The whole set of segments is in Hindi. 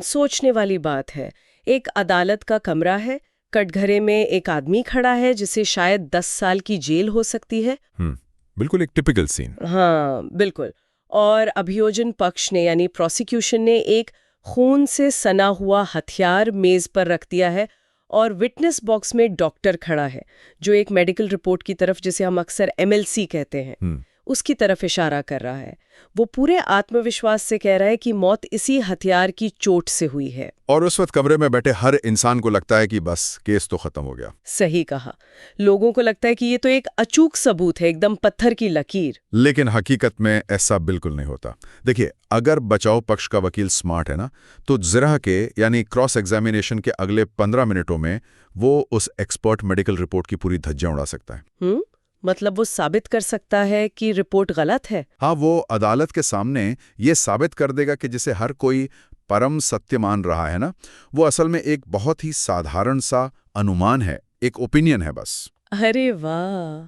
सोचने वाली बात है। एक अदालत का कमरा है, कटघरे में एक आदमी खड़ा है जिसे शायद 10 साल की जेल हो सकती है। बिल्कुल एक टिपिकल सीन। हाँ बिल्कुल। और अभियोजन पक्ष ने यानी प्रोसिक्यूशन ने एक खून से सना हुआ हथियार मेज पर रख दिया है और विटनेस बॉक्स में डॉक्टर खड़ा है जो एक मेडिकल रिपोर्ट की तरफ, जिसे हम अक्सर MLC कहते हैं, उसकी तरफ इशारा कर रहा है। वो पूरे आत्मविश्वास से कह रहा है कि मौत इसी हथियार की चोट से हुई है। और उस वक्त कमरे में बैठे हर इंसान को लगता है कि बस केस तो खत्म हो गया। सही कहा। लोगों को लगता है कि ये तो एक अचूक सबूत है, एकदम पत्थर की लकीर। लेकिन हकीकत में ऐसा बिल्कुल नहीं होता। देखिए, अगर बचाव पक्ष का वकील स्मार्ट है ना, तो जिरह के यानी क्रॉस एग्जामिनेशन के अगले 15 मिनटों में वो उस एक्सपर्ट मेडिकल रिपोर्ट की पूरी धज्जियां उड़ा सकता है। मतलब वो साबित कर सकता है कि रिपोर्ट गलत है। हाँ, वो अदालत के सामने ये साबित कर देगा कि जिसे हर कोई परम सत्य मान रहा है ना, वो असल में एक बहुत ही साधारण सा अनुमान है, एक ओपिनियन है बस। अरे वाह!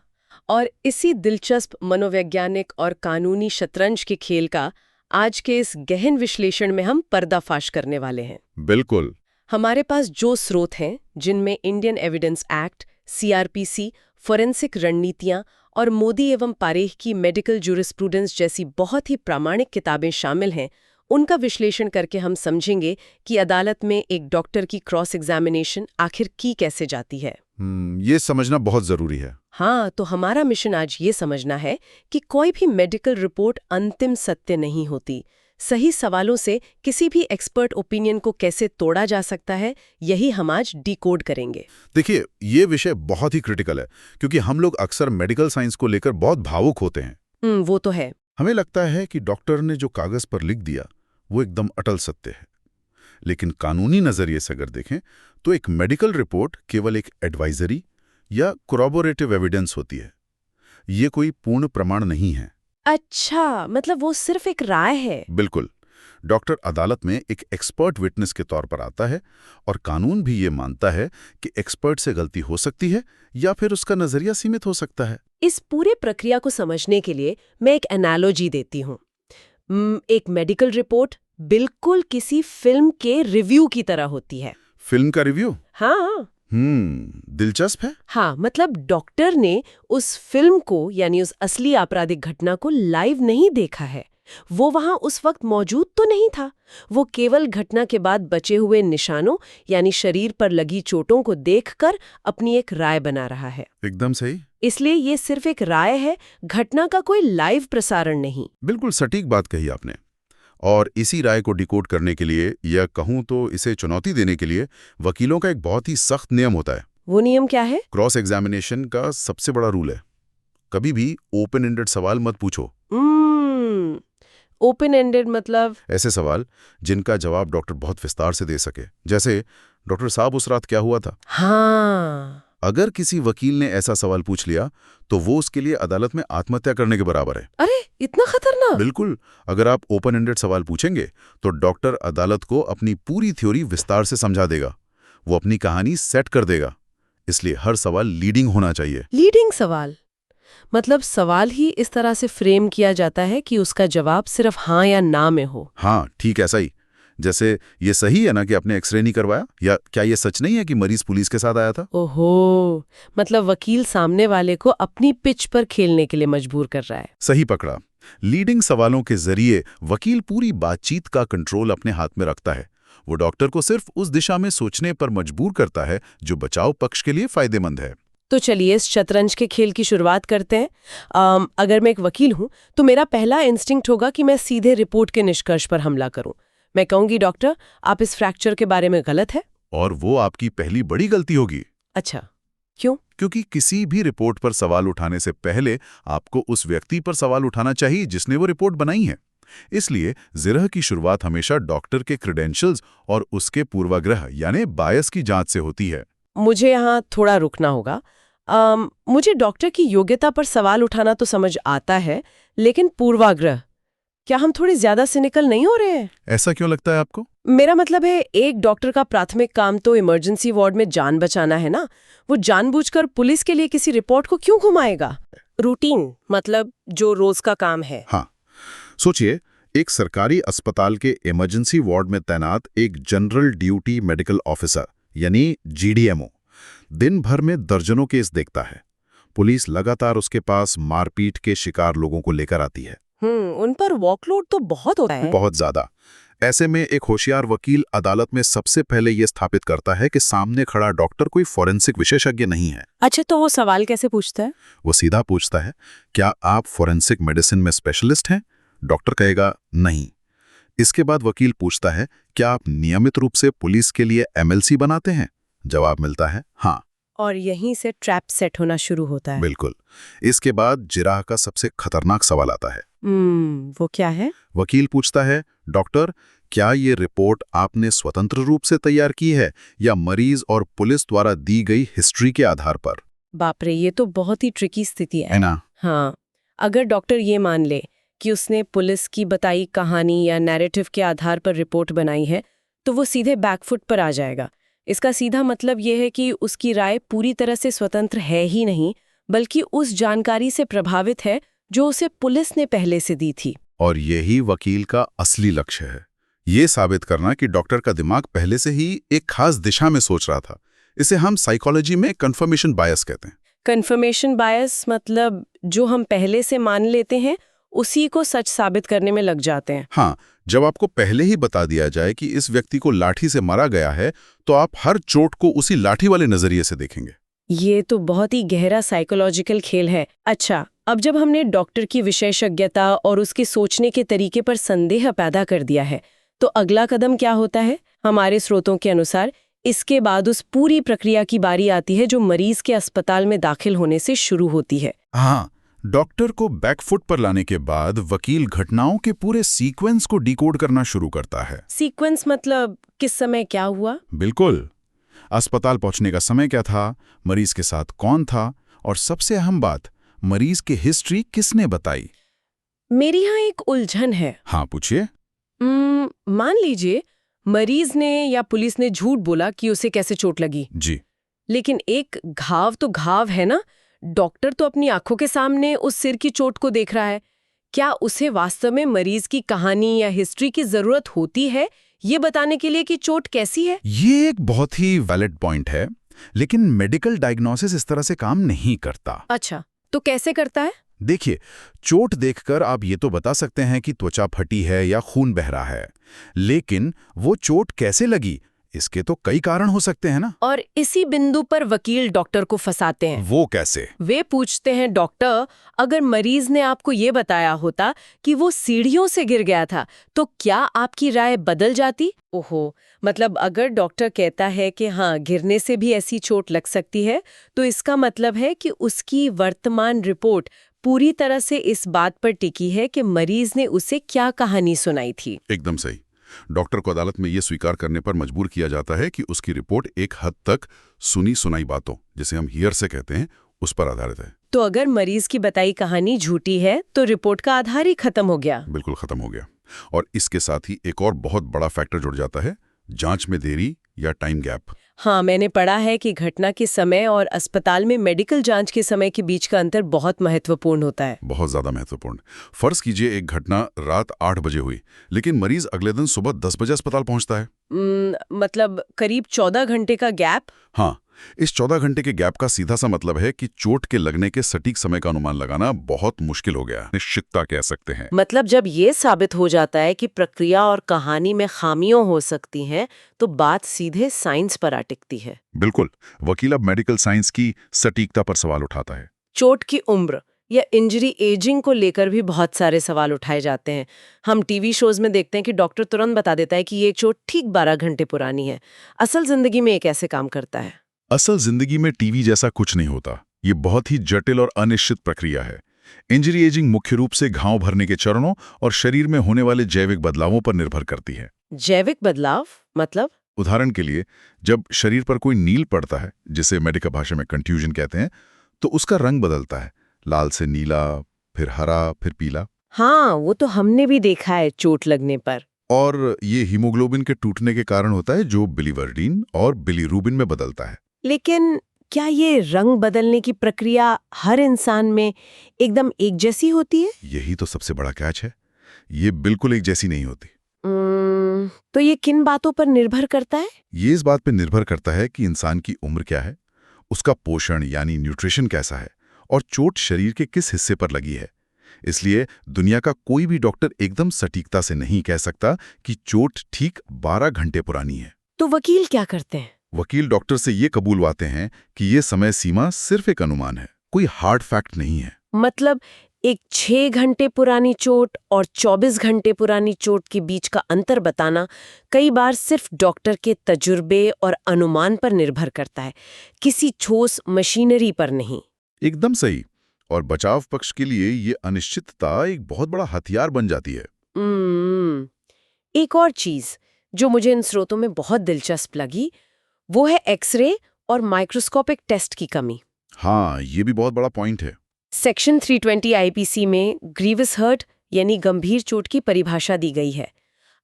और इसी दिलचस्प मनोवैज्ञानिक और कानूनी शतरंज के खेल का आज के इस गहन विश्लेषण में हम पर्दाफाश करने वाले हैं। बिल्कुल। हमारे पास जो स्रोत हैं, जिनमें Indian evidence act, CRPC, forensic रणनीतियां और मोदी एवं पारेख की मेडिकल जूरिस्प्रूडेंस जैसी बहुत ही प्रामाणिक किताबें शामिल हैं, उनका विश्लेषण करके हम समझेंगे कि अदालत में एक डॉक्टर की क्रॉस एग्जामिनेशन आखिर की कैसे जाती है। ये समझना बहुत जरूरी है। हाँ, तो हमारा मिशन आज ये समझना है कि कोई भी मेडिकल रिपोर्ट अंतिम सत्य नहीं होती। सही सवालों से किसी भी एक्सपर्ट ओपिनियन को कैसे तोड़ा जा सकता है, यही हम आज डिकोड करेंगे। देखिए, ये विषय बहुत ही क्रिटिकल है, क्योंकि हम लोग अक्सर मेडिकल साइंस को लेकर बहुत भावुक होते हैं। वो तो है। हमें लगता है कि डॉक्टर ने जो कागज पर लिख दिया वो एकदम अटल सत्य है। लेकिन कानूनी नजरिए से अगर देखें तो एक मेडिकल रिपोर्ट केवल एक एडवाइजरी या कोरॉबोरेटिव एविडेंस होती है। ये कोई पूर्ण प्रमाण नहीं है। अच्छा, मतलब वो सिर्फ एक राय है। बिल्कुल। डॉक्टर अदालत में एक एक्सपर्ट विटनेस के तौर पर आता है और कानून भी ये मानता है कि एक्सपर्ट से गलती हो सकती है या फिर उसका नजरिया सीमित हो सकता है। इस पूरे प्रक्रिया को समझने के लिए मैं एक एनालॉजी देती हूँ। एक मेडिकल रिपोर्ट बिल्कुल किसी फिल्म के रिव्यू की तरह होती है। फिल्म का रिव्यू? हाँ। दिलचस्प है। हाँ, मतलब डॉक्टर ने उस फिल्म को यानी उस असली आपराधिक घटना को लाइव नहीं देखा है। वो वहां उस वक्त मौजूद तो नहीं था। वो केवल घटना के बाद बचे हुए निशानों यानी शरीर पर लगी चोटों को देखकर अपनी एक राय बना रहा है। एकदम सही। इसलिए ये सिर्फ एक राय है, घटना का कोई लाइव प्रसारण नहीं। बिल्कुल सटीक बात कही आपने। और इसी राय को डिकोड करने के लिए या कहूं तो इसे चुनौती देने के लिए वकीलों का एक बहुत ही सख्त नियम होता है। वो नियम क्या है? क्रॉस एग्जामिनेशन का सबसे बड़ा रूल है, कभी भी ओपन एंडेड सवाल मत पूछो। ओपन एंडेड मतलब? ऐसे सवाल जिनका जवाब डॉक्टर बहुत विस्तार से दे सके, जैसे डॉक्टर साहब उस रात क्या हुआ था। हाँ। अगर किसी वकील ने ऐसा सवाल पूछ लिया तो वो उसके लिए अदालत में आत्महत्या करने के बराबर है। अरे, इतना खतरनाक? बिल्कुल। अगर आप ओपन एंडेड सवाल पूछेंगे तो डॉक्टर अदालत को अपनी पूरी थ्योरी विस्तार से समझा देगा, वो अपनी कहानी सेट कर देगा। इसलिए हर सवाल लीडिंग होना चाहिए। लीडिंग सवाल मतलब सवाल ही इस तरह से फ्रेम किया जाता है कि उसका जवाब सिर्फ हाँ या ना में हो। हाँ, ठीक ऐसा ही। जैसे ये सही है ना कि आपने एक्सरे नहीं करवाया, या क्या ये सच नहीं है कि मरीज पुलिस के साथ आया था। ओहो, मतलब वकील सामने वाले को अपनी पिच पर खेलने के लिए मजबूर कर रहा है। सही पकड़ा। लीडिंग सवालों के जरिए वकील पूरी बातचीत का कंट्रोल अपने हाथ में रखता है। वो डॉक्टर को सिर्फ उस दिशा में सोचने पर मजबूर करता है जो बचाव पक्ष के लिए फायदेमंद है। तो चलिए इस शतरंज के खेल की शुरुआत करते हैं। अगर मैं एक वकील हूं तो मेरा पहला इंस्टिंक्ट होगा कि मैं सीधे रिपोर्ट के निष्कर्ष पर हमला करूं। मैं कहूंगी, डॉक्टर आप इस फ्रैक्चर के बारे में गलत है। और वो आपकी पहली बड़ी गलती होगी। अच्छा, क्यों? क्योंकि किसी भी रिपोर्ट पर सवाल उठाने से पहले आपको उस व्यक्ति पर सवाल उठाना चाहिए जिसने वो रिपोर्ट बनाई है। इसलिए जिरह की शुरुआत हमेशा डॉक्टर के क्रेडेंशियल्स और उसके पूर्वाग्रह यानी बायस की जांच से होती है। मुझे यहाँ थोड़ा रुकना होगा। मुझे डॉक्टर की योग्यता पर सवाल उठाना तो समझ आता है, लेकिन पूर्वाग्रह, क्या हम थोड़ी ज्यादा सिनिकल नहीं हो रहे हैं? ऐसा क्यों लगता है आपको? मेरा मतलब है, एक डॉक्टर का प्राथमिक काम तो इमरजेंसी वार्ड में जान बचाना है ना। वो जानबूझकर पुलिस के लिए किसी रिपोर्ट को क्यों घुमाएगा? रूटीन मतलब जो रोज का काम है। हाँ, सोचिए एक सरकारी अस्पताल के इमरजेंसी वार्ड में तैनात एक जनरल ड्यूटी मेडिकल ऑफिसर यानी जीडीएमओ दिन भर में दर्जनों केस देखता है। पुलिस लगातार उसके पास मारपीट के शिकार लोगों को लेकर आती है। उन पर वर्कलोड तो बहुत होता है। बहुत ज्यादा। ऐसे में एक होशियार वकील अदालत में सबसे पहले यह स्थापित करता है कि सामने खड़ा डॉक्टर कोई फोरेंसिक विशेषज्ञ नहीं है। अच्छा, तो वो सवाल कैसे पूछता है? वो सीधा पूछता है, क्या आप फोरेंसिक मेडिसिन में स्पेशलिस्ट हैं? डॉक्टर कहेगा नहीं। इसके बाद वकील पूछता है, क्या आप नियमित रूप से पुलिस के लिए एमएलसी बनाते हैं? जवाब मिलता है हाँ। और यहीं से ट्रैप सेट होना शुरू होता है। बिल्कुल। इसके बाद जिराह का सबसे खतरनाक सवाल आता है। वो क्या है? वकील पूछता है, डॉक्टर, क्या ये रिपोर्ट आपने स्वतंत्र रूप से तैयार की है या मरीज और पुलिस द्वारा दी गई हिस्ट्री के आधार पर? बाप रे, ये तो बहुत ही ट्रिकी स्थिति है ना? हाँ, अगर डॉक्टर ये मान ले कि उसने पुलिस की बताई कहानी या नैरेटिव के आधार पर रिपोर्ट बनाई है, तो वो सीधे बैकफुट पर आ जाएगा। इसका सीधा मतलब ये है कि उसकी राय पूरी तरह से स्वतंत्र है ही नहीं, बल्कि उस जानकारी से प्रभावित है जो उसे पुलिस ने पहले से दी थी। और यही वकील का असली लक्ष्य है, ये साबित करना कि डॉक्टर का दिमाग पहले से ही एक खास दिशा में सोच रहा था। इसे हम साइकोलॉजी में कंफर्मेशन बायस कहते हैं। कंफर्मेशन बायस मतलब जो हम पहले से मान लेते हैं उसी को सच साबित करने में लग जाते हैं। हाँ, जब आपको पहले ही बता दिया जाए कि इस व्यक्ति को लाठी से मारा गया है, तो आप हर चोट को उसी लाठी वाले नजरिए से देखेंगे। ये तो बहुत ही गहरा साइकोलॉजिकल खेल है। अच्छा, अब जब हमने डॉक्टर की विशेषज्ञता और उसके सोचने के तरीके पर संदेह पैदा कर दिया है, तो अगला कदम क्या होता है? हमारे स्रोतों के अनुसार इसके बाद उस पूरी प्रक्रिया की बारी आती है जो मरीज के अस्पताल में दाखिल होने से शुरू होती है। हाँ, डॉक्टर को बैकफुट पर लाने के बाद वकील घटनाओं के पूरे सीक्वेंस को डिकोड करना शुरू करता है। सीक्वेंस मतलब किस समय क्या हुआ? बिल्कुल। अस्पताल पहुंचने का समय क्या था, मरीज के साथ कौन था, और सबसे अहम बात, मरीज की हिस्ट्री किसने बताई। मेरी यहाँ एक उलझन है। हाँ, पूछिए। मान लीजिए मरीज ने या पुलिस ने झूठ बोला कि उसे कैसे चोट लगी। जी। लेकिन एक घाव तो घाव है ना। डॉक्टर तो अपनी आंखों के सामने उस सिर की चोट को देख रहा है। क्या उसे वास्तव में मरीज की कहानी या हिस्ट्री की जरूरत होती है ये बताने के लिए कि चोट कैसी है? ये एक बहुत ही वैलिड पॉइंट है, लेकिन मेडिकल डायग्नोसिस इस तरह से काम नहीं करता। अच्छा, तो कैसे करता है? देखिए, चोट देखकर आप ये तो बता सकते हैं कि त्वचा फटी है या खून बह रहा है, लेकिन वो चोट कैसे लगी, इसके तो कई कारण हो सकते हैं ना। और इसी बिंदु पर वकील डॉक्टर को फंसाते हैं। वो कैसे? वे पूछते हैं, डॉक्टर, अगर मरीज ने आपको ये बताया होता कि वो सीढ़ियों से गिर गया था, तो क्या आपकी राय बदल जाती? ओहो, मतलब अगर डॉक्टर कहता है कि हाँ, गिरने से भी ऐसी चोट लग सकती है, तो इसका मतलब है कि उसकी वर्तमान रिपोर्ट पूरी तरह से इस बात पर टिकी है कि मरीज ने उसे क्या कहानी सुनाई थी। एकदम सही। डॉक्टर को अदालत में ये स्वीकार करने पर मजबूर किया जाता है कि उसकी रिपोर्ट एक हद तक सुनी सुनाई बातों, जिसे हम हियर से कहते हैं, उस पर आधारित है। तो अगर मरीज की बताई कहानी झूठी है तो रिपोर्ट का आधार ही खत्म हो गया। बिल्कुल खत्म हो गया। और इसके साथ ही एक और बहुत बड़ा फैक्टर जुड़ जाता है, जांच में देरी या टाइम गैप। हाँ, मैंने पढ़ा है कि घटना के समय और अस्पताल में मेडिकल जांच के समय के बीच का अंतर बहुत महत्वपूर्ण होता है। बहुत ज्यादा महत्वपूर्ण। फर्ज कीजिए एक घटना रात 8 बजे हुई, लेकिन मरीज अगले दिन सुबह 10 बजे अस्पताल पहुंचता है। मतलब करीब 14 घंटे का गैप। हाँ, इस 14 घंटे के गैप का सीधा सा मतलब है कि चोट के लगने के सटीक समय का अनुमान लगाना बहुत मुश्किल हो गया, निश्चितता कह सकते हैं। मतलब जब ये साबित हो जाता है कि प्रक्रिया और कहानी में खामियां हो सकती हैं, तो बात सीधे साइंस पर आ टिकती है। बिल्कुल। वकील अब मेडिकल साइंस की सटीकता पर सवाल उठाता है। चोट की उम्र या इंजरी एजिंग को लेकर भी बहुत सारे सवाल उठाए जाते हैं। हम टीवी शोज में देखते हैं कि डॉक्टर तुरंत बता देता है कि ये चोट ठीक 12 घंटे पुरानी है। असल जिंदगी में ये कैसे काम करता है? असल जिंदगी में टीवी जैसा कुछ नहीं होता। ये बहुत ही जटिल और अनिश्चित प्रक्रिया है। इंजरी एजिंग मुख्य रूप से घाव भरने के चरणों और शरीर में होने वाले जैविक बदलावों पर निर्भर करती है। जैविक बदलाव मतलब? उदाहरण के लिए, जब शरीर पर कोई नील पड़ता है, जिसे मेडिकल भाषा में कंट्यूजन कहते हैं, तो उसका रंग बदलता है, लाल से नीला, फिर हरा, फिर पीला। हाँ, वो तो हमने भी देखा है चोट लगने पर। और ये हीमोग्लोबिन के टूटने के कारण होता है, जो बिलीवर्डिन और बिलीरूबिन में बदलता है। लेकिन क्या ये रंग बदलने की प्रक्रिया हर इंसान में एकदम एक जैसी होती है? यही तो सबसे बड़ा कैच है। ये बिल्कुल एक जैसी नहीं होती। तो ये किन बातों पर निर्भर करता है? ये इस बात पर निर्भर करता है कि इंसान की उम्र क्या है, उसका पोषण यानी न्यूट्रिशन कैसा है, और चोट शरीर के किस हिस्से पर लगी है। इसलिए दुनिया का कोई भी डॉक्टर एकदम सटीकता से नहीं कह सकता कि चोट ठीक 12 घंटे पुरानी है। तो वकील क्या करते हैं? वकील डॉक्टर से ये कबूलवाते हैं कि ये समय सीमा सिर्फ एक अनुमान है, कोई हार्ड फैक्ट नहीं है। मतलब एक 6 घंटे पुरानी चोट और 24 घंटे पुरानी चोट के बीच का अंतर बताना कई बार सिर्फ डॉक्टर के तजुर्बे और अनुमान पर निर्भर करता है, किसी ठोस मशीनरी पर नहीं। एकदम सही। और बचाव पक्ष के लिए ये अनिश्चितता एक बहुत बड़ा हथियार बन जाती है। एक और चीज जो मुझे इन स्रोतों में बहुत दिलचस्प लगी, वो है एक्सरे और माइक्रोस्कोपिक टेस्ट की कमी। हाँ, ये भी बहुत बड़ा पॉइंट है। सेक्शन 320 आईपीसी में ग्रीवस हर्ट यानी गंभीर चोट की परिभाषा दी गई है।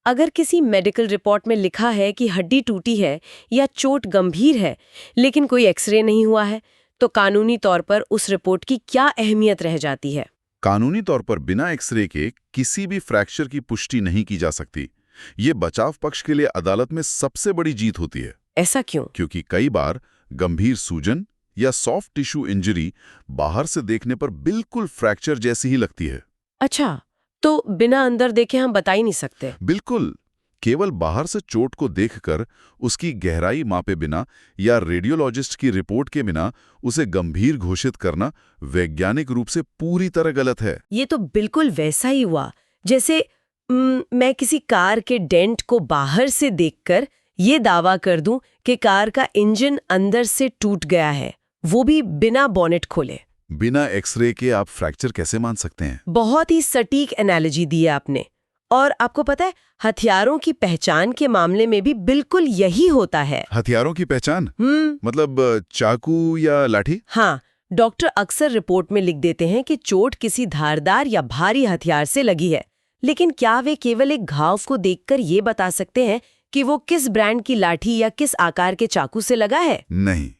अगर किसी मेडिकल रिपोर्ट में लिखा है कि हड्डी टूटी है या चोट गंभीर है, लेकिन कोई एक्सरे नहीं हुआ है, तो कानूनी तौर पर उस रिपोर्ट की क्या अहमियत रह जाती है? कानूनी तौर पर बिना एक्सरे के किसी भी फ्रैक्चर की पुष्टि नहीं की जा सकती। ये बचाव पक्ष के लिए अदालत में सबसे बड़ी जीत होती है। ऐसा क्यों? क्योंकि कई बार गंभीर सूजन या सॉफ्ट टिश्यू इंजरी बाहर से देखने पर बिल्कुल फ्रैक्चर जैसी ही लगती है। अच्छा, तो बिना अंदर देखे हम बता ही नहीं सकते? बिल्कुल। केवल बाहर से चोट को देखकर उसकी गहराई मापे बिना या रेडियोलॉजिस्ट की रिपोर्ट के बिना उसे गंभीर घोषित करना वैज्ञानिक रूप से पूरी तरह गलत है। ये तो बिल्कुल वैसा ही हुआ जैसे मैं किसी कार के डेंट को बाहर से देखकर ये दावा कर दूं कि कार का इंजन अंदर से टूट गया है, वो भी बिना बॉनेट खोले। बिना एक्सरे के आप फ्रैक्चर कैसे मान सकते हैं? बहुत ही सटीक एनालॉजी दी है आपने। और आपको पता है, हथियारों की पहचान के मामले में भी बिल्कुल यही होता है। हथियारों की पहचान? मतलब चाकू या लाठी? हाँ, डॉक्टर अक्सर रिपोर्ट में लिख देते हैं कि चोट किसी धारदार या भारी हथियार से लगी है, लेकिन क्या वे केवल एक घाव को देखकर ये बता सकते हैं कि वो किस ब्रांड की लाठी या किस आकार के चाकू से लगा है? नहीं,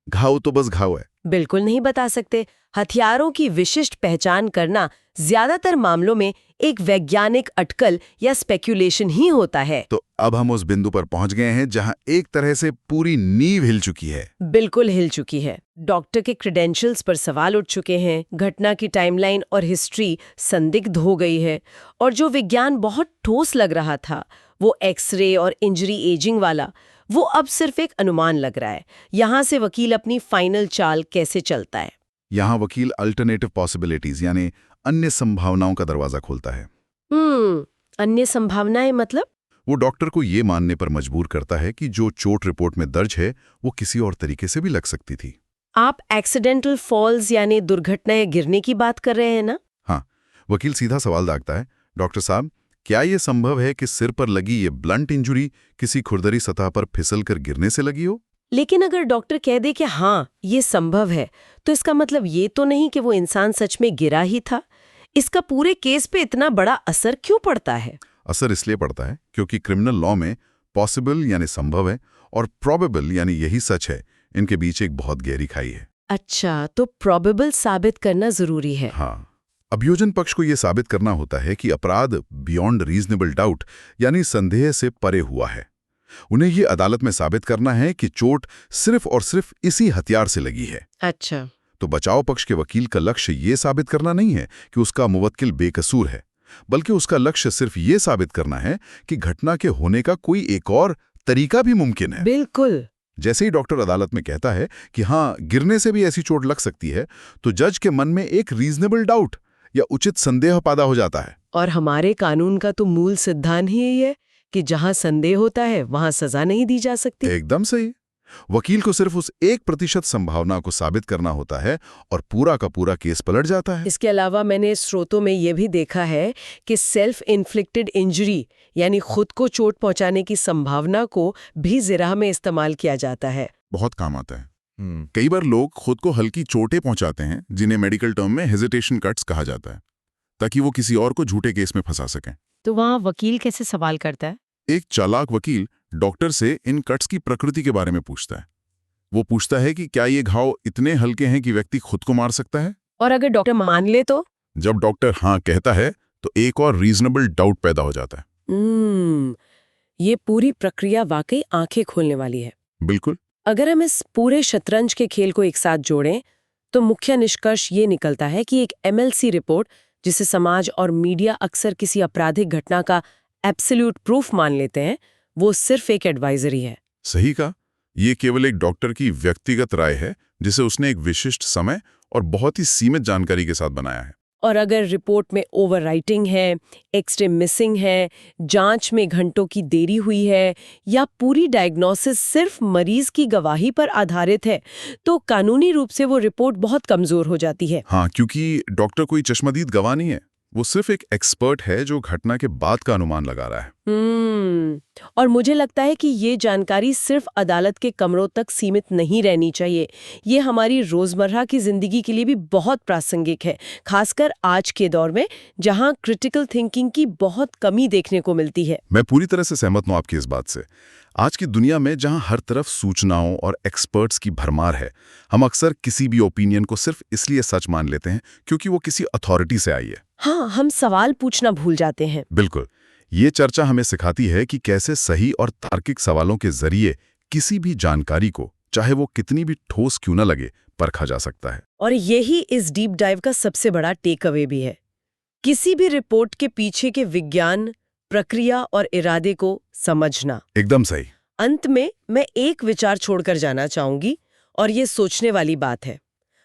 घाव तो बस घाव है। बिल्कुल नहीं बता सकते। हथियारों की विशिष्ट पहचान करना ज्यादातर मामलों में एक वैज्ञानिक अटकल या स्पेक्यूलेशन ही होता है। तो अब हम उस बिंदु पर पहुंच गए हैं जहां एक तरह से पूरी नींव हिल चुकी है। बिल्कुल हिल चुकी है। डॉक्टर के क्रेडेंशियल्स पर सवाल उठ चुके हैं, घटना की टाइमलाइन और हिस्ट्री संदिग्ध हो गई है, और जो विज्ञान बहुत ठोस लग रहा था, वो एक्सरे और इंजरी एजिंग वाला, वो अब सिर्फ एक अनुमान लग रहा है। यहाँ से वकील अपनी फाइनल चाल कैसे चलता है? यहाँ वकील अल्टरनेटिव पॉसिबिलिटीज यानी अन्य संभावनाओं का दरवाजा खोलता है। अन्य संभावनाएं मतलब? वो डॉक्टर को ये मानने पर मजबूर करता है कि जो चोट रिपोर्ट में दर्ज है वो किसी और तरीके से भी लग सकती थी। आप एक्सीडेंटल फॉल्स यानी दुर्घटना या गिरने की बात कर रहे हैं ना? हाँ, वकील सीधा सवाल दागता है, डॉक्टर साहब, क्या ये संभव है कि सिर पर लगी ये ब्लंट इंजुरी किसी खुरदरी सतह पर फिसलकर गिरने से लगी हो? लेकिन अगर डॉक्टर कह दे कि हाँ, ये संभव है, तो इसका मतलब ये तो नहीं कि वो इंसान सच में गिरा ही था। इसका पूरे केस पे इतना बड़ा असर क्यों पड़ता है? असर इसलिए पड़ता है क्योंकि क्रिमिनल लॉ में पॉसिबल यानी संभव है और प्रोबेबल यानी यही सच है, इनके बीच एक बहुत गहरी खाई है। अच्छा, तो प्रोबेबल साबित करना जरूरी है। हाँ, अभियोजन पक्ष को यह साबित करना होता है कि अपराध बियॉन्ड रीजनेबल डाउट यानी संदेह से परे हुआ है। उन्हें ये अदालत में साबित करना है कि चोट सिर्फ और सिर्फ इसी हथियार से लगी है। अच्छा, तो बचाव पक्ष के वकील का लक्ष्य ये साबित करना नहीं है कि उसका मुवक्किल बेकसूर है, बल्कि उसका लक्ष्य सिर्फ ये साबित करना है कि घटना के होने का कोई एक और तरीका भी मुमकिन है। बिल्कुल। जैसे ही डॉक्टर अदालत में कहता है कि हाँ, गिरने से भी ऐसी चोट लग सकती है, तो जज के मन में एक रीजनेबल डाउट या उचित संदेह पैदा हो जाता है। और हमारे कानून का तो मूल सिद्धांत ही यही है कि जहां संदेह होता है वहां सजा नहीं दी जा सकती। एकदम सही। वकील को सिर्फ उस 1% संभावना को साबित करना होता है और पूरा का पूरा केस पलट जाता है। इसके अलावा मैंने स्रोतों में यह भी देखा है कि सेल्फ इन्फ्लिक्टेड इंजरी यानी खुद को चोट पहुंचाने की संभावना को भी जिरह में इस्तेमाल किया जाता है। बहुत काम आता है। कई बार लोग खुद को हल्की चोटें पहुंचाते हैं, जिन्हें मेडिकल टर्म में हेजिटेशन कट्स कहा जाता है, ताकि वो किसी और को झूठे केस में फंसा सकें। तो वहाँ वकील कैसे सवाल करता है? एक चालाक वकील डॉक्टर से इन कट्स की प्रकृति के बारे में पूछता है। वो पूछता है कि क्या ये घाव इतने हल्के हैं कि व्यक्ति खुद को मार सकता है? और अगर डॉक्टर मान ले तो? जब डॉक्टर हाँ कहता है तो एक और रीजनेबल डाउट पैदा हो जाता है। ये पूरी प्रक्रिया वाकई आंखें खोलने वाली है। बिल्कुल। अगर हम इस पूरे शतरंज के खेल को एक साथ जोड़ें तो मुख्य निष्कर्ष ये निकलता है कि एक MLC रिपोर्ट, जिसे समाज और मीडिया अक्सर किसी आपराधिक घटना का एब्सोल्यूट प्रूफ मान लेते हैं, वो सिर्फ एक एडवाइजरी है। सही कहा। ये केवल एक डॉक्टर की व्यक्तिगत राय है जिसे उसने एक विशिष्ट समय और बहुत ही सीमित जानकारी के साथ बनाया है। और अगर रिपोर्ट में ओवरराइटिंग है, एक्सरे मिसिंग है, जांच में घंटों की देरी हुई है या पूरी डायग्नोसिस सिर्फ मरीज की गवाही पर आधारित है, तो कानूनी रूप से वो रिपोर्ट बहुत कमजोर हो जाती है। हाँ, क्योंकि डॉक्टर कोई चश्मदीद गवाह नहीं है, वो सिर्फ एक एक्सपर्ट है जो घटना के बाद का अनुमान लगा रहा है। और मुझे लगता है कि ये जानकारी सिर्फ अदालत के कमरों तक सीमित नहीं रहनी चाहिए। ये हमारी रोजमर्रा की जिंदगी के लिए भी बहुत प्रासंगिक है, खासकर आज के दौर में जहां क्रिटिकल थिंकिंग की बहुत कमी देखने को मिलती है। मैं पूरी तरह से सहमत हूं आपकी इस बात से। आज की दुनिया में जहां हर तरफ सूचनाओं और एक्सपर्ट्स की भरमार है, हम अक्सर किसी भी ओपिनियन को सिर्फ इसलिए सच मान लेते हैं क्योंकि वो किसी अथॉरिटी से आई है। हाँ, हम सवाल पूछना भूल जाते हैं। बिल्कुल। ये चर्चा हमें सिखाती है कि कैसे सही और तार्किक सवालों के जरिए किसी भी जानकारी को, चाहे वो कितनी भी ठोस क्यों न लगे, परखा जा सकता है। और यही इस डीप डाइव का सबसे बड़ा टेक अवे भी है। किसी भी रिपोर्ट के पीछे के विज्ञान, प्रक्रिया और इरादे को समझना। एकदम सही। अंत में मैं एक विचार छोड़कर जाना चाहूंगी, और ये सोचने वाली बात है।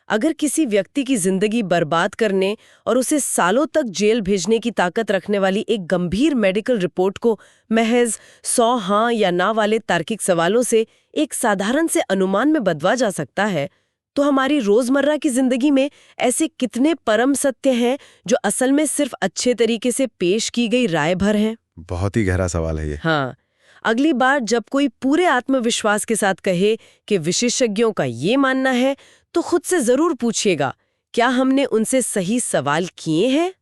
अगर किसी व्यक्ति की जिंदगी बर्बाद करने और उसे सालों तक जेल भेजने की ताकत रखने वाली एक गंभीर मेडिकल रिपोर्ट को महज 100 हाँ या ना वाले तार्किक सवालों से एक साधारण से अनुमान में बदला जा सकता है, तो हमारी रोजमर्रा की जिंदगी में ऐसे कितने परम सत्य हैं जो असल में सिर्फ अच्छे तरीके से पेश की गई राय भर हैं? बहुत ही गहरा सवाल है ये। हाँ, अगली बार जब कोई पूरे आत्मविश्वास के साथ कहे कि विशेषज्ञों का ये मानना है, तो खुद से जरूर पूछिएगा, क्या हमने उनसे सही सवाल किए हैं?